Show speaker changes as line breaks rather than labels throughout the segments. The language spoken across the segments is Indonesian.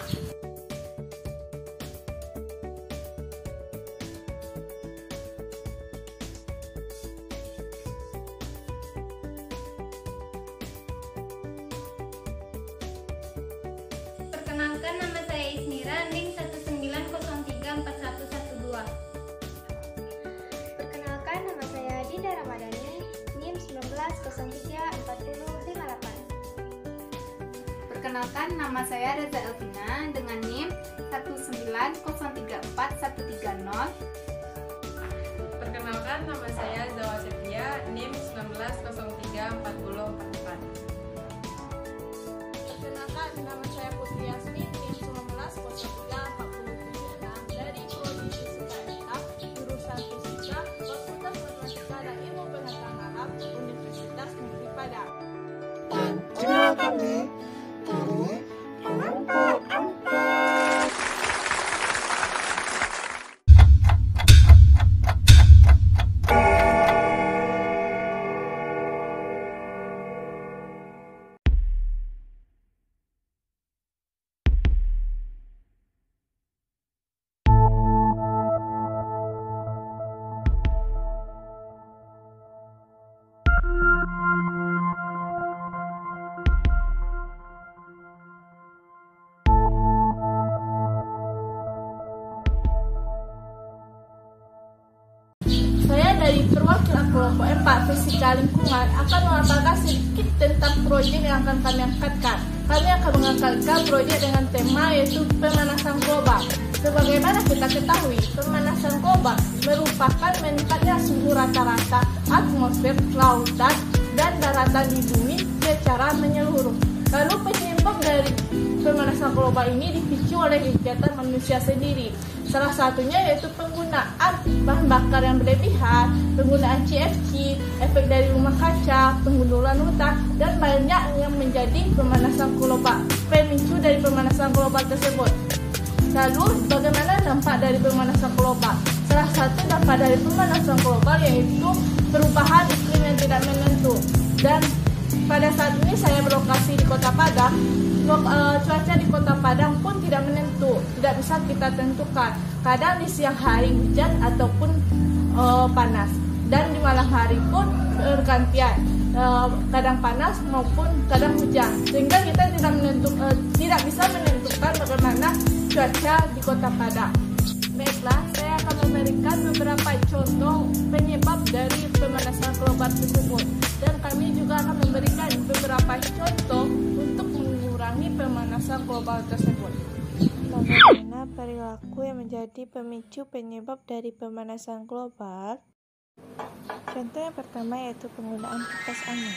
Perkenalkan, nama saya Isnira, NIM 190341112.
Perkenalkan, nama saya Dinda Ramadhani, NIM 19034058.
Perkenalkan, nama saya Reza Elvina dengan NIM 190341130.
Perkenalkan, nama saya Zawa Septia, NIM 19034044.
Perkenalkan, nama saya Putri Yasmin, NIM 19034076 dari Prodi Fisika Alam, jurusan Fisika, Fakultas Matematika dan Ilmu Pengetahuan Alam, Universitas Negeri Padang.
Dan channel kami dari Kelompok 4.
Saya dari perwakilan kelompok 4 Fisika Lingkungan akan mengatakan sedikit tentang proyek yang akan kami angkatkan. Kami akan mengangkatkan proyek dengan tema yaitu pemanasan global. Sebagaimana kita ketahui, pemanasan global merupakan meningkatnya suhu rata-rata atmosfer, lautan, dan daratan di bumi secara menyeluruh. Lalu penyebab dari pemanasan global ini dipicu oleh kegiatan manusia sendiri. Salah satunya yaitu penggunaan bahan bakar yang berlebihan, penggunaan CFC, efek dari rumah kaca, penggundulan hutan, dan banyak yang menjadi pemanasan global. Pemicu dari pemanasan global tersebut. Lalu, bagaimana dampak dari pemanasan global? Salah satu dampak dari pemanasan global yaitu perubahan iklim yang tidak menentu. Dan pada saat ini saya berlokasi di Kota Padang. Cuaca di Kota Padang pun tidak menentu, tidak bisa kita tentukan. Kadang di siang hari hujan ataupun panas, dan di malam hari pun bergantian, kadang panas maupun kadang hujan. Sehingga kita tidak bisa menentukan bagaimana cuaca di Kota Padang. Baiklah, saya akan memberikan beberapa contoh penyebab dari pemanasan global tersebut, dan kami juga akan memberikan beberapa contoh untuk mengurangi pemanasan global tersebut.
Bagaimana perilaku yang menjadi pemicu penyebab dari pemanasan global? Contoh yang pertama yaitu penggunaan kipas angin.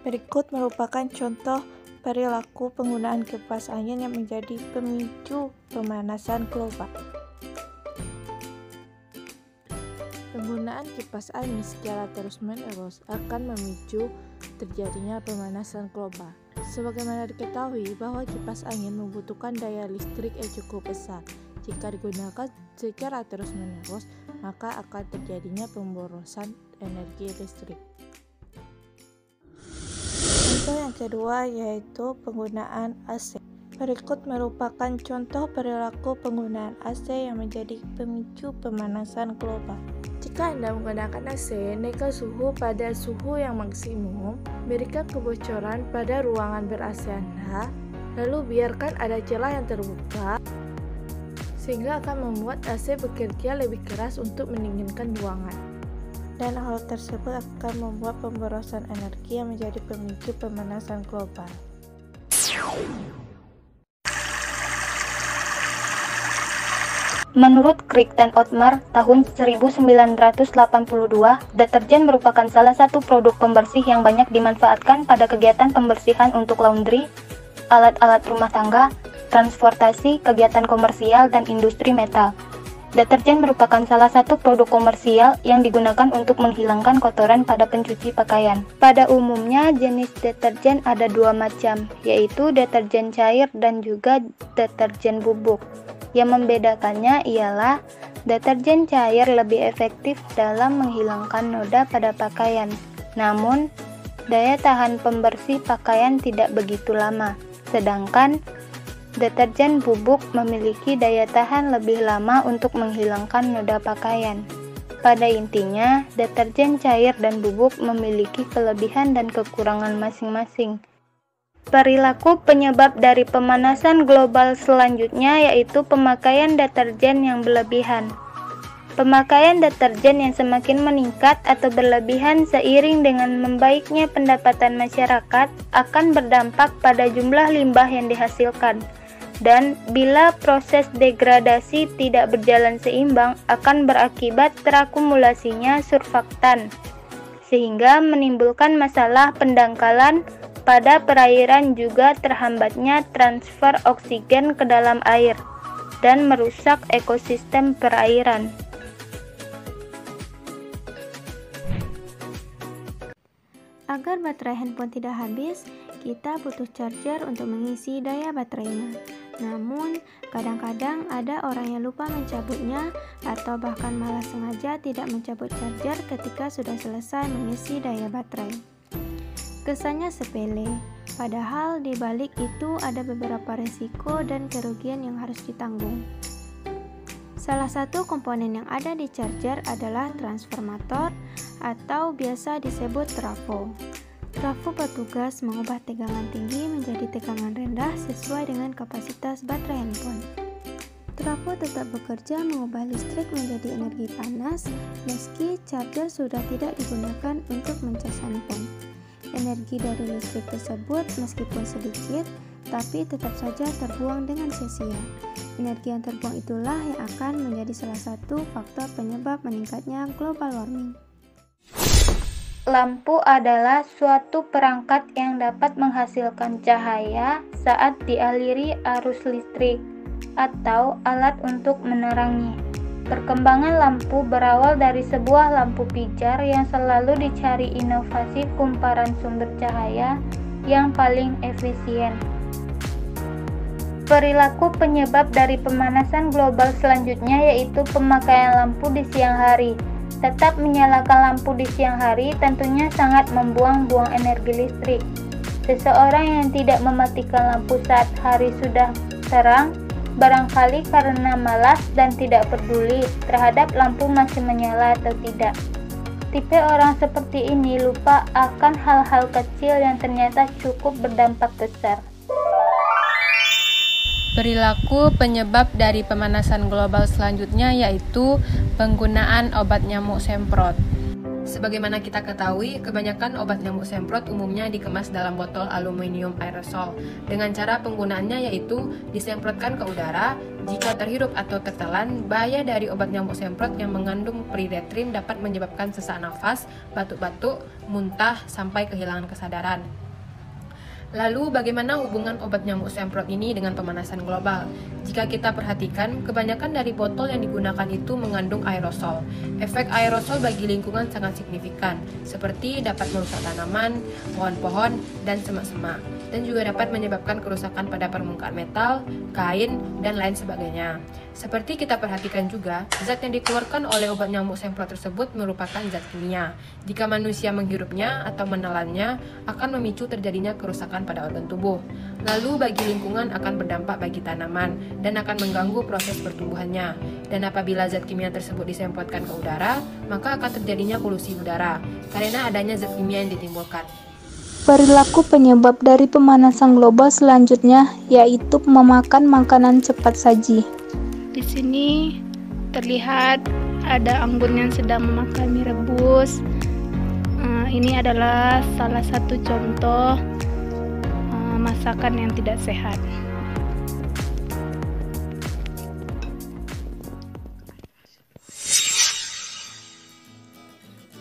Berikut merupakan contoh perilaku penggunaan kipas angin yang menjadi pemicu pemanasan global. Penggunaan kipas angin secara terus-menerus akan memicu terjadinya pemanasan global. Sebagaimana diketahui bahwa kipas angin membutuhkan daya listrik yang cukup besar. Jika digunakan secara terus-menerus, maka akan terjadinya pemborosan energi listrik. Contoh yang kedua yaitu penggunaan AC. Berikut merupakan contoh perilaku penggunaan AC yang menjadi pemicu pemanasan global. Jika Anda menggunakan AC, naikkan suhu pada suhu yang maksimum, berikan kebocoran pada ruangan ber-AC Anda, lalu biarkan ada celah yang terbuka, sehingga akan membuat AC bekerja lebih keras untuk mendinginkan ruangan. Dan hal tersebut akan membuat pemborosan energi yang menjadi pemicu pemanasan global.
Menurut Crick dan Otmar, tahun 1982, deterjen merupakan salah satu produk pembersih yang banyak dimanfaatkan pada kegiatan pembersihan untuk laundry, alat-alat rumah tangga, transportasi, kegiatan komersial, dan industri metal. Deterjen merupakan salah satu produk komersial yang digunakan untuk menghilangkan kotoran pada pencuci pakaian. Pada umumnya, jenis deterjen ada dua macam, yaitu deterjen cair dan juga deterjen bubuk. Yang membedakannya ialah deterjen cair lebih efektif dalam menghilangkan noda pada pakaian. Namun, daya tahan pembersih pakaian tidak begitu lama. sedangkan deterjen bubuk memiliki daya tahan lebih lama untuk menghilangkan noda pakaian. Pada intinya, deterjen cair dan bubuk memiliki kelebihan dan kekurangan masing-masing. Perilaku penyebab dari pemanasan global selanjutnya yaitu pemakaian deterjen yang berlebihan. Pemakaian deterjen yang semakin meningkat atau berlebihan seiring dengan membaiknya pendapatan masyarakat akan berdampak pada jumlah limbah yang dihasilkan. Dan bila proses degradasi tidak berjalan seimbang akan berakibat terakumulasinya surfaktan, sehingga menimbulkan masalah pendangkalan pada perairan juga terhambatnya transfer oksigen ke dalam air dan merusak ekosistem perairan.
Agar baterai handphone tidak habis, kita butuh charger untuk mengisi daya baterainya. Namun, kadang-kadang ada orang yang lupa mencabutnya atau bahkan malah sengaja tidak mencabut charger ketika sudah selesai mengisi daya baterai. Kesannya sepele, padahal di balik itu ada beberapa resiko dan kerugian yang harus ditanggung. Salah satu komponen yang ada di charger adalah transformator atau biasa disebut trafo. Trafo bertugas mengubah tegangan tinggi menjadi tegangan rendah sesuai dengan kapasitas baterai handphone. Trafo tetap bekerja mengubah listrik menjadi energi panas meski charger sudah tidak digunakan untuk mencas handphone. Energi dari listrik tersebut meskipun sedikit, tapi tetap saja terbuang dengan sia-sia. Energi yang terbuang itulah yang akan menjadi salah satu faktor penyebab meningkatnya global warming.
Lampu adalah suatu perangkat yang dapat menghasilkan cahaya saat dialiri arus listrik atau alat untuk menerangi. Perkembangan lampu berawal dari sebuah lampu pijar yang selalu dicari inovasi kumparan sumber cahaya yang paling efisien. Perilaku penyebab dari pemanasan global selanjutnya yaitu pemakaian lampu di siang hari. Tetap menyalakan lampu di siang hari tentunya sangat membuang-buang energi listrik. Seseorang yang tidak mematikan lampu saat hari sudah terang, barangkali karena malas dan tidak peduli terhadap lampu masih menyala atau tidak. Tipe orang seperti ini lupa akan hal-hal kecil yang ternyata cukup berdampak besar.
Perilaku penyebab dari pemanasan global selanjutnya yaitu penggunaan obat nyamuk semprot. Sebagaimana kita ketahui, kebanyakan obat nyamuk semprot umumnya dikemas dalam botol aluminium aerosol. Dengan cara penggunaannya yaitu disemprotkan ke udara. Jika terhirup atau tertelan, bahaya dari obat nyamuk semprot yang mengandung pyretrin dapat menyebabkan sesak nafas, batuk-batuk, muntah, sampai kehilangan kesadaran. Lalu bagaimana hubungan obat nyamuk semprot ini dengan pemanasan global? Jika kita perhatikan, kebanyakan dari botol yang digunakan itu mengandung aerosol. Efek aerosol bagi lingkungan sangat signifikan, seperti dapat merusak tanaman, pohon-pohon, dan semak-semak, dan juga dapat menyebabkan kerusakan pada permukaan metal, kain, dan lain sebagainya. Seperti kita perhatikan juga, zat yang dikeluarkan oleh obat nyamuk semprot tersebut merupakan zat kimia. Jika manusia menghirupnya atau menelannya, akan memicu terjadinya kerusakan pada organ tubuh. Lalu bagi lingkungan akan berdampak bagi tanaman dan akan mengganggu proses pertumbuhannya. Dan apabila zat kimia tersebut disemprotkan ke udara, maka akan terjadinya polusi udara karena adanya zat kimia yang ditimbulkan.
Perilaku penyebab dari pemanasan global selanjutnya yaitu memakan makanan cepat saji.
Di sini terlihat ada anggun yang sedang memakan mie rebus. Ini adalah salah satu contoh masakan yang tidak sehat.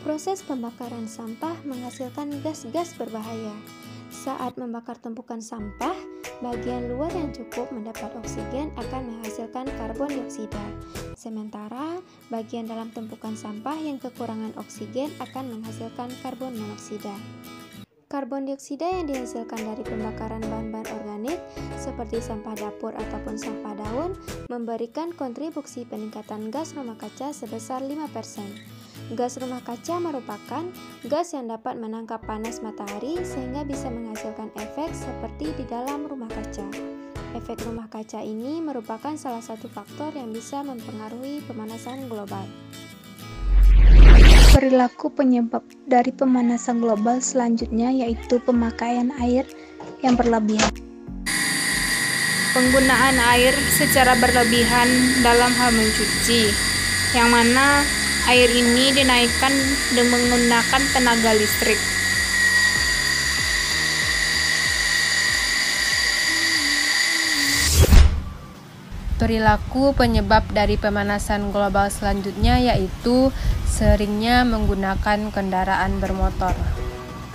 Proses pembakaran sampah menghasilkan gas-gas berbahaya. Saat membakar tumpukan sampah, bagian luar yang cukup mendapat oksigen akan menghasilkan karbon dioksida. Sementara, bagian dalam tumpukan sampah yang kekurangan oksigen akan menghasilkan karbon monoksida. Karbon dioksida yang dihasilkan dari pembakaran bahan-bahan organik seperti sampah dapur ataupun sampah daun memberikan kontribusi peningkatan gas rumah kaca sebesar 5%. Gas rumah kaca merupakan gas yang dapat menangkap panas matahari sehingga bisa menghasilkan efek seperti di dalam rumah kaca. Efek rumah kaca ini merupakan salah satu faktor yang bisa mempengaruhi pemanasan global.
Perilaku penyebab dari pemanasan global selanjutnya yaitu pemakaian air yang berlebihan.
Penggunaan air secara berlebihan dalam hal mencuci, yang mana air ini dinaikkan dengan menggunakan tenaga listrik.
Perilaku penyebab dari pemanasan global selanjutnya yaitu seringnya menggunakan kendaraan bermotor.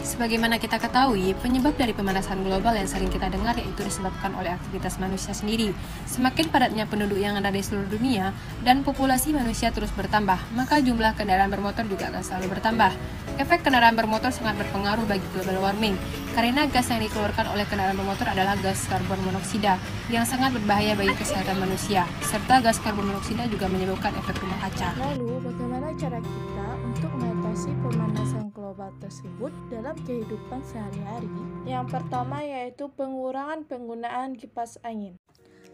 Sebagaimana kita ketahui, penyebab dari pemanasan global yang sering kita dengar yaitu disebabkan oleh aktivitas manusia sendiri. Semakin padatnya penduduk yang ada di seluruh dunia dan populasi manusia terus bertambah, maka jumlah kendaraan bermotor juga akan selalu bertambah. Efek kendaraan bermotor sangat berpengaruh bagi global warming, karena gas yang dikeluarkan oleh kendaraan bermotor adalah gas karbon monoksida yang sangat berbahaya bagi kesehatan manusia, serta gas karbon monoksida juga menyebabkan efek rumah kaca.
Lalu, bagaimana cara kita untuk mengatasi pemanasan global tersebut dalam kehidupan sehari-hari? Yang pertama yaitu pengurangan penggunaan kipas angin.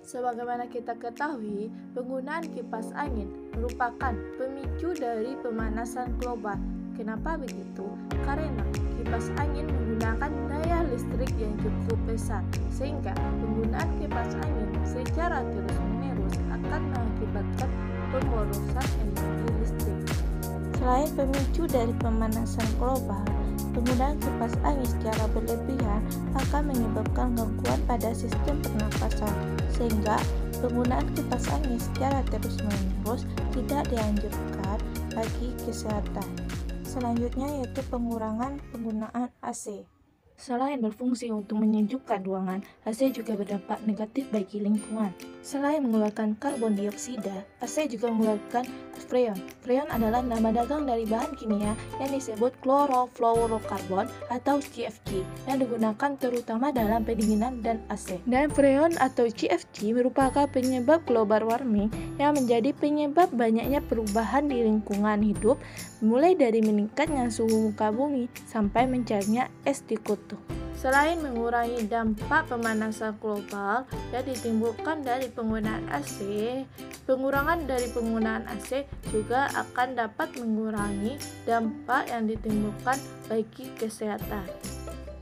Sebagaimana kita ketahui, penggunaan kipas angin merupakan pemicu dari pemanasan global. Kenapa begitu? Karena kipas angin menggunakan daya listrik yang cukup besar, sehingga penggunaan kipas angin secara terus-menerus akan mengakibatkan pemborosan energi listrik. Selain pemicu dari pemanasan global, penggunaan kipas angin secara berlebihan akan menyebabkan gangguan pada sistem pernapasan, sehingga penggunaan kipas angin secara terus-menerus tidak dianjurkan bagi kesehatan. Selanjutnya yaitu pengurangan penggunaan AC. Selain berfungsi untuk menyejukkan ruangan, AC juga berdampak negatif bagi lingkungan. Selain mengeluarkan karbon dioksida, AC juga mengeluarkan freon. Freon adalah nama dagang dari bahan kimia yang disebut klorofluorokarbon atau CFC yang digunakan terutama dalam pendinginan dan AC. Dan freon atau CFC merupakan penyebab global warming yang menjadi penyebab banyaknya perubahan di lingkungan hidup, mulai dari meningkatnya suhu muka bumi sampai mencairnya es di kutub. Selain mengurangi dampak pemanasan global yang ditimbulkan dari penggunaan AC, pengurangan dari penggunaan AC juga akan dapat mengurangi dampak yang ditimbulkan bagi kesehatan.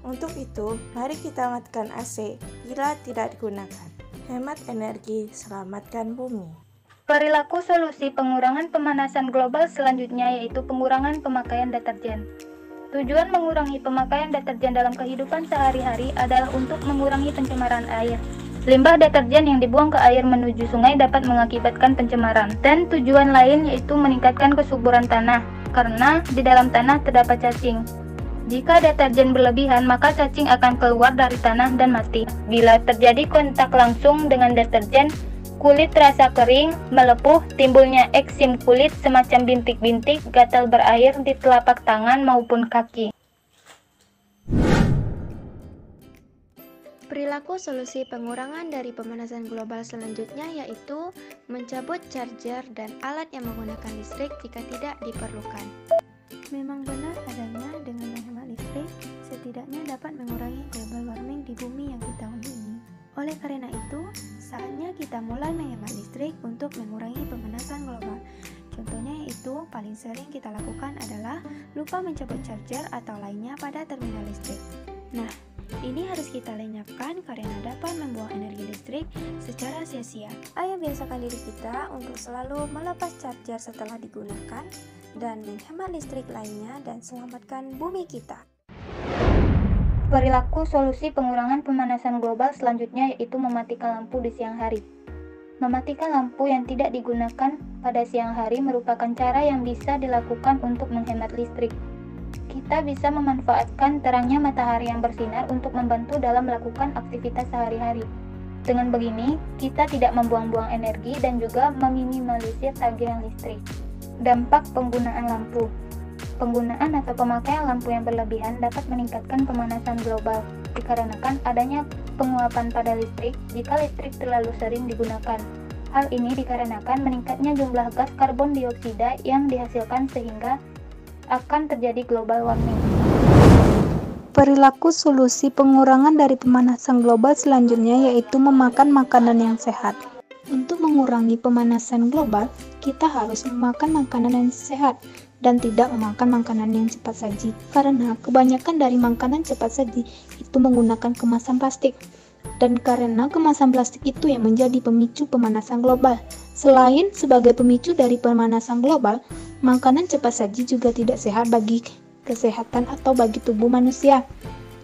Untuk itu, mari kita matikan AC bila tidak digunakan. Hemat energi, selamatkan bumi.
Perilaku solusi pengurangan pemanasan global selanjutnya yaitu pengurangan pemakaian deterjen. Tujuan mengurangi pemakaian deterjen dalam kehidupan sehari-hari adalah untuk mengurangi pencemaran air. Limbah deterjen yang dibuang ke air menuju sungai dapat mengakibatkan pencemaran. Dan tujuan lain yaitu meningkatkan kesuburan tanah, karena di dalam tanah terdapat cacing. Jika deterjen berlebihan, maka cacing akan keluar dari tanah dan mati. Bila terjadi kontak langsung dengan deterjen, kulit terasa kering, melepuh, timbulnya eksim kulit semacam bintik-bintik, gatal berair di telapak tangan maupun kaki.
Perilaku solusi pengurangan dari pemanasan global selanjutnya yaitu mencabut charger dan alat yang menggunakan listrik jika tidak diperlukan. Memang benar adanya dengan menghemat listrik, setidaknya dapat mengurangi global warming di bumi yang kita huni ini. Oleh karena itu, saatnya kita mulai menghemat listrik untuk mengurangi pemanasan global. Contohnya yaitu paling sering kita lakukan adalah lupa mencabut charger atau lainnya pada terminal listrik. Nah, ini harus kita lenyapkan karena dapat membuang energi listrik secara sia-sia. Ayo biasakan diri kita untuk selalu melepas charger setelah digunakan dan menghemat listrik lainnya dan selamatkan bumi kita.
Perilaku solusi pengurangan pemanasan global selanjutnya yaitu mematikan lampu di siang hari. Mematikan lampu yang tidak digunakan pada siang hari merupakan cara yang bisa dilakukan untuk menghemat listrik. Kita bisa memanfaatkan terangnya matahari yang bersinar untuk membantu dalam melakukan aktivitas sehari-hari. Dengan begini, kita tidak membuang-buang energi dan juga meminimalisir tagihan listrik. Dampak penggunaan lampu. Penggunaan atau pemakaian lampu yang berlebihan dapat meningkatkan pemanasan global, dikarenakan adanya penguapan pada listrik jika listrik terlalu sering digunakan. Hal ini dikarenakan meningkatnya jumlah gas karbon dioksida yang dihasilkan sehingga akan terjadi global warming.
Perilaku solusi pengurangan dari pemanasan global selanjutnya yaitu memakan makanan yang sehat. Untuk mengurangi pemanasan global, kita harus memakan makanan yang sehat dan tidak memakan makanan yang cepat saji. Karena kebanyakan dari makanan cepat saji itu menggunakan kemasan plastik. Dan karena kemasan plastik itu yang menjadi pemicu pemanasan global. Selain sebagai pemicu dari pemanasan global, makanan cepat saji juga tidak sehat bagi kesehatan atau bagi tubuh manusia.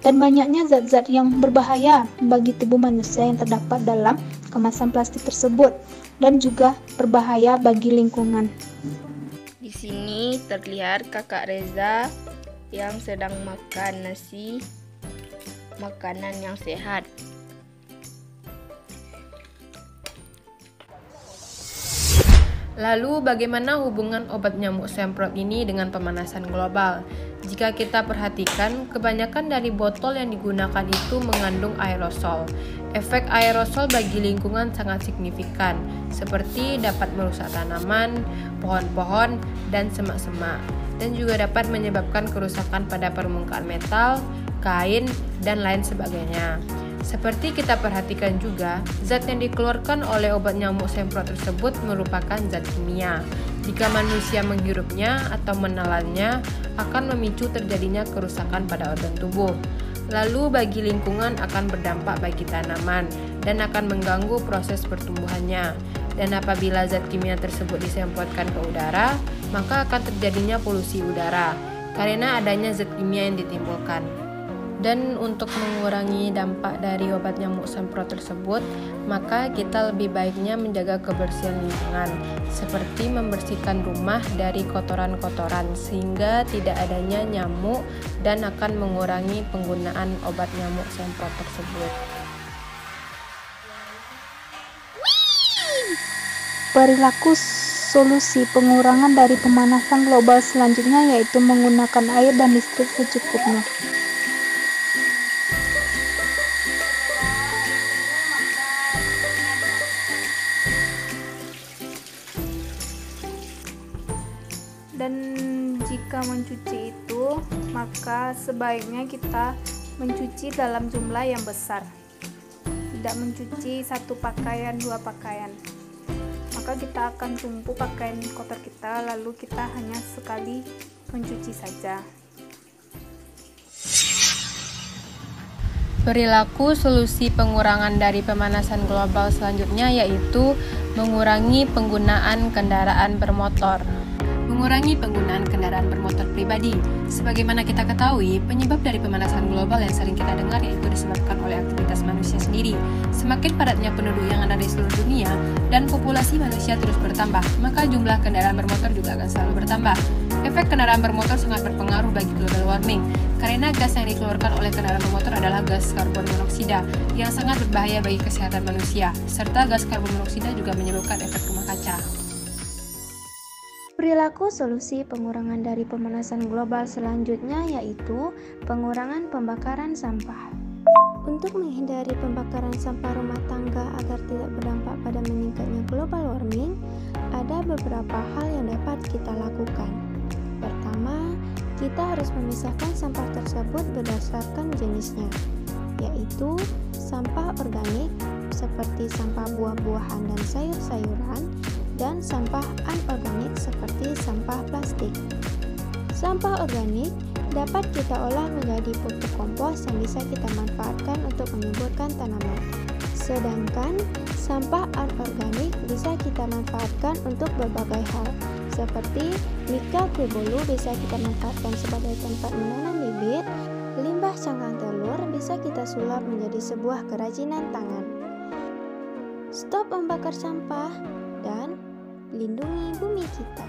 Dan banyaknya zat-zat yang berbahaya bagi tubuh manusia yang terdapat dalam kemasan plastik tersebut dan juga berbahaya bagi lingkungan.
Di sini terlihat Kakak Reza yang sedang makan nasi, makanan yang sehat.
Lalu bagaimana hubungan obat nyamuk semprot ini dengan pemanasan global? Jika kita perhatikan, kebanyakan dari botol yang digunakan itu mengandung aerosol. Efek aerosol bagi lingkungan sangat signifikan, seperti dapat merusak tanaman, pohon-pohon, dan semak-semak, dan juga dapat menyebabkan kerusakan pada permukaan metal, kain, dan lain sebagainya. Seperti kita perhatikan juga, zat yang dikeluarkan oleh obat nyamuk semprot tersebut merupakan zat kimia. Jika manusia menghirupnya atau menelannya, akan memicu terjadinya kerusakan pada organ tubuh. Lalu bagi lingkungan akan berdampak bagi tanaman dan akan mengganggu proses pertumbuhannya. Dan apabila zat kimia tersebut disemprotkan ke udara, maka akan terjadinya polusi udara karena adanya zat kimia yang ditimbulkan. Dan untuk mengurangi dampak dari obat nyamuk semprot tersebut, maka kita lebih baiknya menjaga kebersihan lingkungan, seperti membersihkan rumah dari kotoran-kotoran sehingga tidak adanya nyamuk dan akan mengurangi penggunaan obat nyamuk semprot tersebut.
Perilaku solusi pengurangan dari pemanasan global selanjutnya yaitu menggunakan air dan listrik secukupnya.
Dan jika mencuci itu, maka sebaiknya kita mencuci dalam jumlah yang besar. Tidak mencuci satu pakaian, dua pakaian. Maka kita akan tumpuk pakaian kotor kita, lalu kita hanya sekali mencuci saja.
Perilaku solusi pengurangan dari pemanasan global selanjutnya yaitu mengurangi penggunaan kendaraan bermotor. Mengurangi penggunaan kendaraan bermotor pribadi. Sebagaimana kita ketahui, penyebab dari pemanasan global yang sering kita dengar yaitu disebabkan oleh aktivitas manusia sendiri. Semakin padatnya penduduk yang ada di seluruh dunia dan populasi manusia terus bertambah, maka jumlah kendaraan bermotor juga akan selalu bertambah. Efek kendaraan bermotor sangat berpengaruh bagi global warming, karena gas yang dikeluarkan oleh kendaraan bermotor adalah gas karbon monoksida yang sangat berbahaya bagi kesehatan manusia, serta gas karbon monoksida juga menyebabkan efek rumah kaca.
Perilaku solusi pengurangan dari pemanasan global selanjutnya yaitu pengurangan pembakaran sampah. Untuk menghindari pembakaran sampah rumah tangga agar tidak berdampak pada meningkatnya global warming, ada beberapa hal yang dapat kita lakukan. Pertama, kita harus memisahkan sampah tersebut berdasarkan jenisnya, yaitu sampah organik seperti sampah buah-buahan dan sayur-sayuran, dan sampah anorganik seperti sampah plastik. Sampah organik dapat kita olah menjadi pupuk kompos yang bisa kita manfaatkan untuk menyuburkan tanaman. Sedangkan sampah anorganik bisa kita manfaatkan untuk berbagai hal, seperti nikel kubulu bisa kita manfaatkan sebagai tempat menanam bibit, limbah cangkang telur bisa kita sulap menjadi sebuah kerajinan tangan. Stop membakar sampah dan lindungi bumi kita.